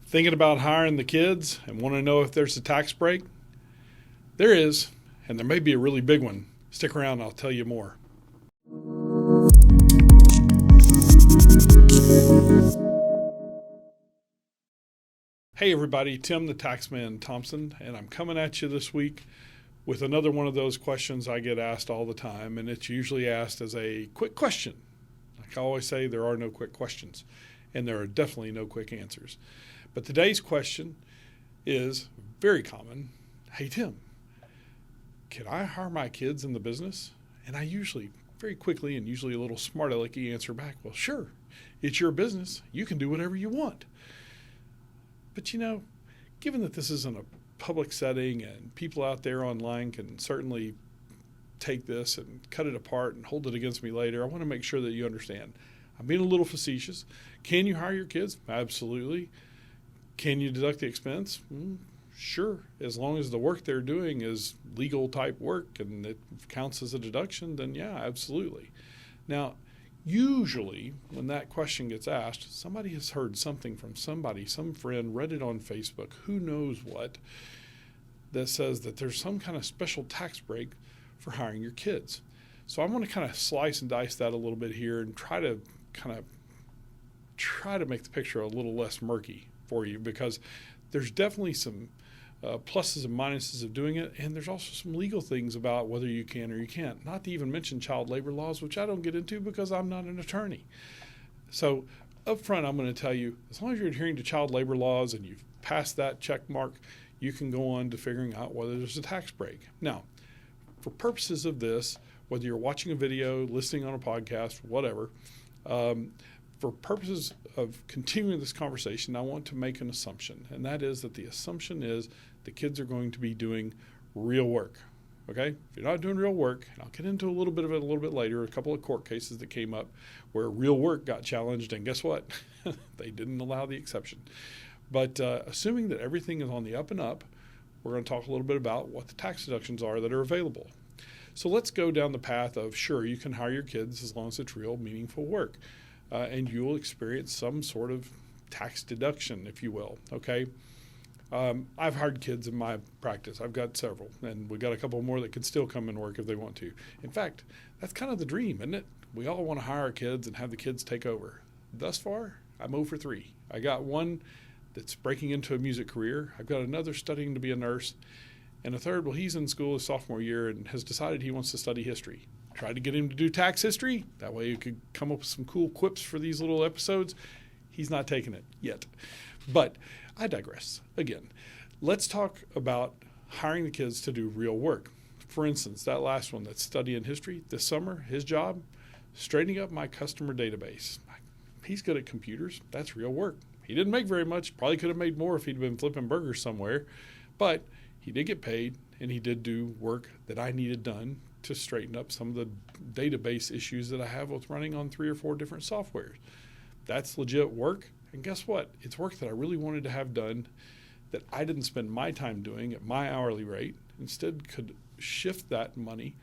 Thinking about hiring the kids and want to know if there's a tax break? There is, and there may be a really big one. Stick around, I'll tell you more. Hey everybody, Tim the Taxman Thompson, and I'm coming at you this week with another one of those questions I get asked all the time, and it's usually asked as a quick question. Like I always say, there are no quick questions, and there are definitely no quick answers. But today's question is very common. Hey Tim, can I hire my kids in the business? And I usually, very quickly and usually a little smart alecky answer back, well, sure, it's your business. You can do whatever you want. But given that this isn't a public setting and people out there online can certainly take this and cut it apart and hold it against me later, I want to make sure that you understand. I'm being a little facetious. Can you hire your kids? Absolutely. Can you deduct the expense? Sure. As long as the work they're doing is legal type work and it counts as a deduction, then yeah, absolutely. Now, usually when that question gets asked, somebody has heard something from somebody, some friend, read it on Facebook, who knows what, that says that there's some kind of special tax break for hiring your kids. So I want to kind of slice and dice that a little bit here and try to make the picture a little less murky for you, because there's definitely some pluses and minuses of doing it, and there's also some legal things about whether you can or you can't, not to even mention child labor laws, which I don't get into because I'm not an attorney. So up front, I'm going to tell you, as long as you're adhering to child labor laws and you've passed that check mark, you can go on to figuring out whether there's a tax break. Now, for purposes of this, whether you're watching a video, listening on a podcast, whatever, for purposes of continuing this conversation, I want to make an assumption, and that is that the assumption is the kids are going to be doing real work. Okay? If you're not doing real work, and I'll get into a little bit of it a little bit later, a couple of court cases that came up where real work got challenged, and guess what? They didn't allow the exception. But assuming that everything is on the up and up, we're going to talk a little bit about what the tax deductions are that are available. So let's go down the path of, sure, you can hire your kids as long as it's real, meaningful work. And you will experience some sort of tax deduction, if you will, okay? I've hired kids in my practice. I've got several, and we've got a couple more that can still come and work if they want to. In fact, that's kind of the dream, isn't it? We all want to hire our kids and have the kids take over. Thus far, I'm 0 for 3. I got one that's breaking into a music career. I've got another studying to be a nurse. And a third, well, he's in school his sophomore year and has decided he wants to study history. Tried to get him to do tax history. That way you could come up with some cool quips for these little episodes. He's not taking it yet. But I digress. Again, let's talk about hiring the kids to do real work. For instance, that last one that's studying history this summer, his job, straightening up my customer database. He's good at computers. That's real work. He didn't make very much. Probably could have made more if he'd been flipping burgers somewhere. But he did get paid, and he did do work that I needed done to straighten up some of the database issues that I have with running on 3 or 4 different softwares. That's legit work. And guess what? It's work that I really wanted to have done that I didn't spend my time doing at my hourly rate. Instead, could shift that money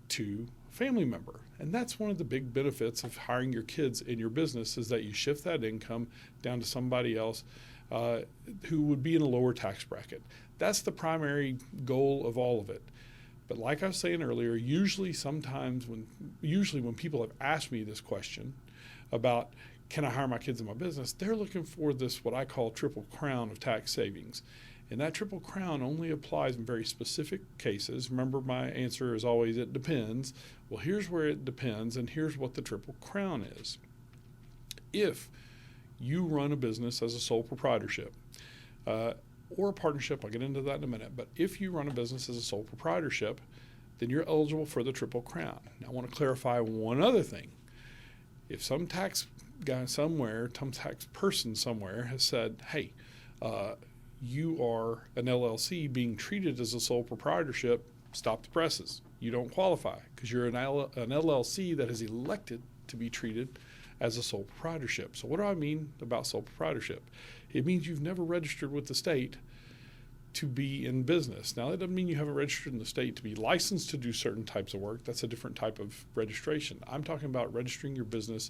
to a family member. And that's one of the big benefits of hiring your kids in your business, is that you shift that income down to somebody else who would be in a lower tax bracket. That's the primary goal of all of it. But like I was saying earlier, usually when people have asked me this question about, can I hire my kids in my business, they're looking for this, what I call triple crown of tax savings. And that triple crown only applies in very specific cases. Remember, my answer is always, it depends. Well, here's where it depends, and here's what the triple crown is. If you run a business as a sole proprietorship, or a partnership, I'll get into that in a minute, but if you run a business as a sole proprietorship, then you're eligible for the triple crown. Now, I want to clarify one other thing. If some tax guy somewhere, some tax person somewhere has said, hey, you are an LLC being treated as a sole proprietorship, stop the presses. You don't qualify because you're an LLC that has elected to be treated as a sole proprietorship. So what do I mean about sole proprietorship? It means you've never registered with the state to be in business. Now, that doesn't mean you haven't registered in the state to be licensed to do certain types of work. That's a different type of registration. I'm talking about registering your business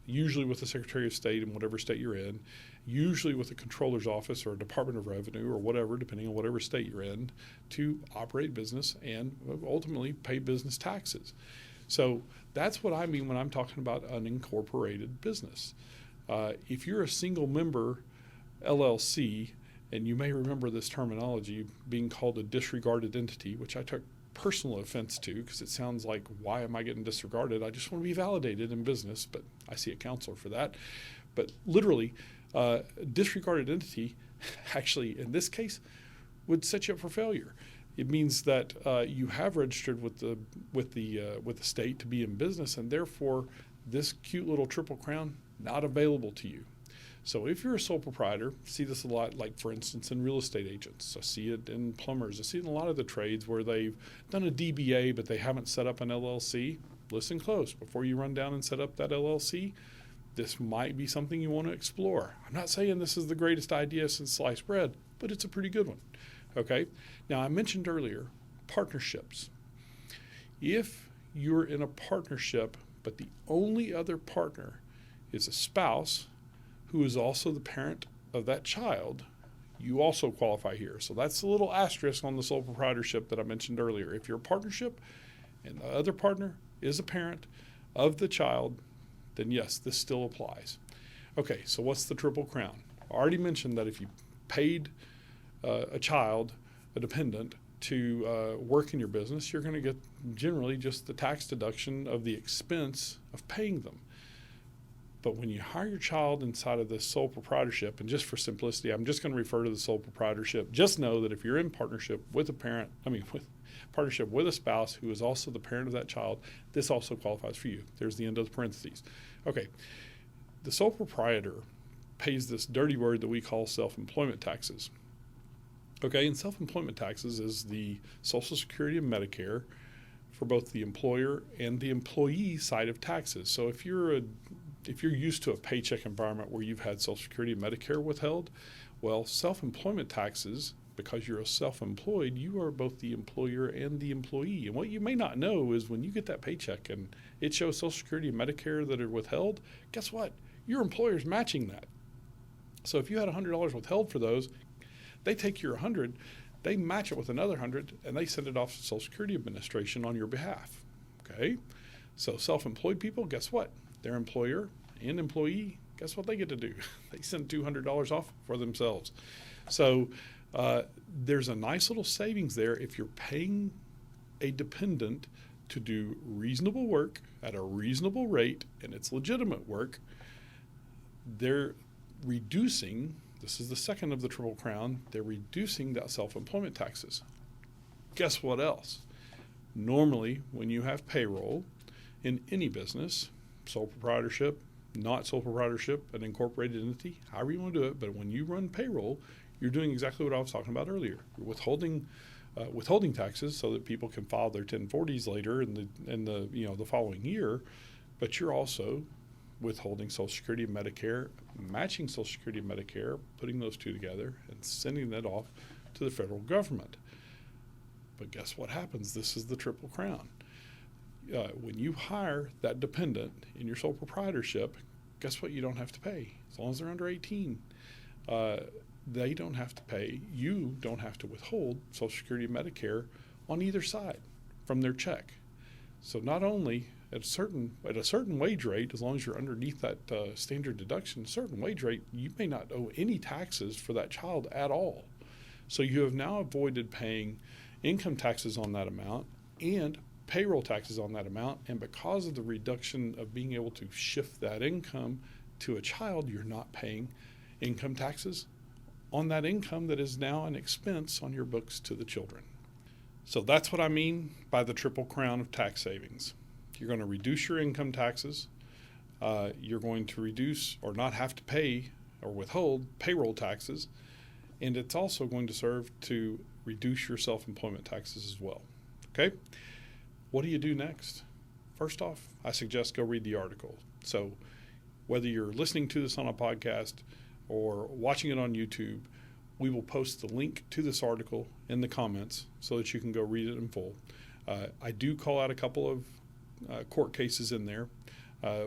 usually with the Secretary of State in whatever state you're in, usually with the Comptroller's Office or a Department of Revenue or whatever, depending on whatever state you're in, to operate business and ultimately pay business taxes. So that's what I mean when I'm talking about unincorporated business. If you're a single member LLC, and you may remember this terminology being called a disregarded entity, which I took personal offense to because it sounds like, why am I getting disregarded? I just want to be validated in business, but I see a counselor for that. But literally, disregarded entity actually in this case would set you up for failure. It means that you have registered with the state to be in business, and therefore this cute little Triple Crown not available to you. So if you're a sole proprietor, see this a lot, like for instance in real estate agents. I see it in plumbers. I see it in a lot of the trades where they've done a DBA but they haven't set up an LLC. Listen close. Before you run down and set up that LLC, this might be something you want to explore. I'm not saying this is the greatest idea since sliced bread, but it's a pretty good one. Okay? Now I mentioned earlier partnerships. If you're in a partnership but the only other partner is a spouse who is also the parent of that child, you also qualify here. So that's a little asterisk on the sole proprietorship that I mentioned earlier. If you're a partnership and the other partner is a parent of the child, then yes, this still applies. Okay, so what's the Triple Crown? I already mentioned that if you paid a child, a dependent, to work in your business, you're going to get generally just the tax deduction of the expense of paying them. But when you hire your child inside of this sole proprietorship, and just for simplicity, I'm just going to refer to the sole proprietorship. Just know that if you're in partnership with partnership with a spouse who is also the parent of that child, this also qualifies for you. There's the end of the parentheses. Okay, the sole proprietor pays this dirty word that we call self-employment taxes. Okay, and self-employment taxes is the Social Security and Medicare for both the employer and the employee side of taxes. So if you're used to a paycheck environment where you've had Social Security and Medicare withheld, well, self-employment taxes, because you're a self-employed, you are both the employer and the employee. And what you may not know is when you get that paycheck and it shows Social Security and Medicare that are withheld, guess what? Your employer's matching that. So if you had $100 withheld for those, they take your $100, they match it with another $100, and they send it off to Social Security Administration on your behalf. Okay? So self-employed people, guess what? Their employer and employee, guess what they get to do? They send $200 off for themselves. So there's a nice little savings there if you're paying a dependent to do reasonable work at a reasonable rate, and it's legitimate work. They're reducing, this is the second of the Triple Crown, they're reducing that self-employment taxes. Guess what else? Normally, when you have payroll in any business, sole proprietorship, not sole proprietorship, an incorporated entity, however you want to do it, but when you run payroll, you're doing exactly what I was talking about earlier. You're withholding taxes so that people can file their 1040s later in the following year, but you're also withholding Social Security and Medicare, matching Social Security and Medicare, putting those two together and sending that off to the federal government. But guess what happens? This is the Triple Crown. When you hire that dependent in your sole proprietorship, guess what you don't have to pay? As long as they're under 18, they don't have to pay. You don't have to withhold Social Security and Medicare on either side from their check. So not only at a certain wage rate, as long as you're underneath that standard deduction, certain wage rate, you may not owe any taxes for that child at all. So you have now avoided paying income taxes on that amount and payroll taxes on that amount, and because of the reduction of being able to shift that income to a child, you're not paying income taxes on that income that is now an expense on your books to the children. So that's what I mean by the Triple Crown of tax savings. You're going to reduce your income taxes, you're going to reduce or not have to pay or withhold payroll taxes, and it's also going to serve to reduce your self-employment taxes as well. Okay? What do you do next? First off, I suggest go read the article. So whether you're listening to this on a podcast or watching it on YouTube, we will post the link to this article in the comments so that you can go read it in full. I do call out a couple of court cases in there.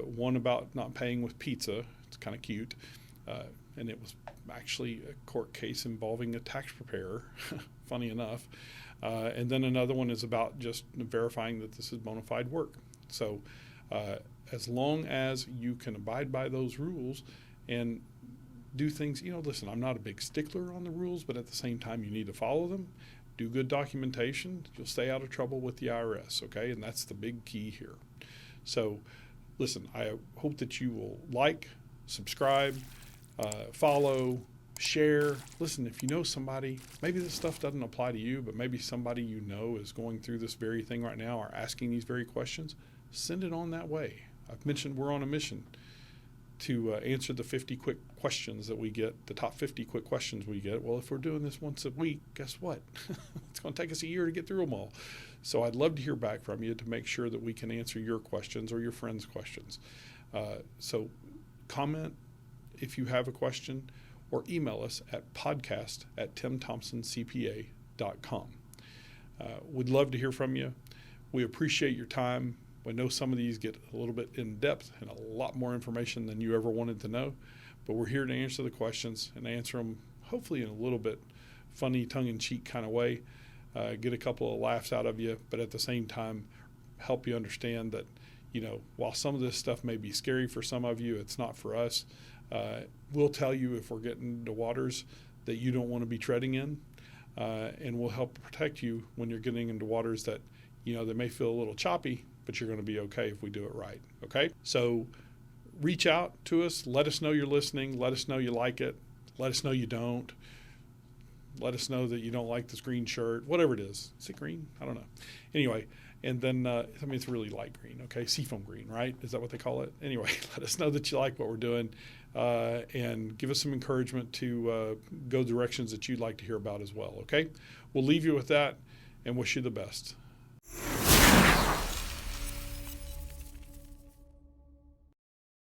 One about not paying with pizza. It's kind of cute. And it was actually a court case involving a tax preparer, funny enough. And then another one is about just verifying that this is bona fide work. So as long as you can abide by those rules and do things, listen, I'm not a big stickler on the rules, but at the same time, you need to follow them. Do good documentation. You'll stay out of trouble with the IRS, okay? And that's the big key here. So listen, I hope that you will like, subscribe, follow, share. Listen, if you know somebody, maybe this stuff doesn't apply to you, but maybe somebody you know is going through this very thing right now or asking these very questions, send it on that way. I've mentioned we're on a mission to answer the 50 quick questions that we get, the top 50 quick questions we get. Well, if we're doing this once a week, guess what? It's going to take us a year to get through them all. So I'd love to hear back from you to make sure that we can answer your questions or your friends' questions. So comment if you have a question, or email us at podcast@timthompsoncpa.com. We'd love to hear from you. We appreciate your time. We know some of these get a little bit in depth and a lot more information than you ever wanted to know, but we're here to answer the questions and answer them hopefully in a little bit funny, tongue-in-cheek kind of way, get a couple of laughs out of you, but at the same time help you understand that, while some of this stuff may be scary for some of you, it's not for us. We'll tell you if we're getting into waters that you don't want to be treading in, and we'll help protect you when you're getting into waters that, they may feel a little choppy, but you're going to be okay if we do it right, okay? So reach out to us. Let us know you're listening. Let us know you like it. Let us know you don't. Let us know that you don't like this green shirt, whatever it is. Is it green? I don't know. Anyway, and then, it's really light green, okay? Seafoam green, right? Is that what they call it? Anyway, let us know that you like what we're doing, and give us some encouragement to go directions that you'd like to hear about as well, okay? We'll leave you with that and wish you the best.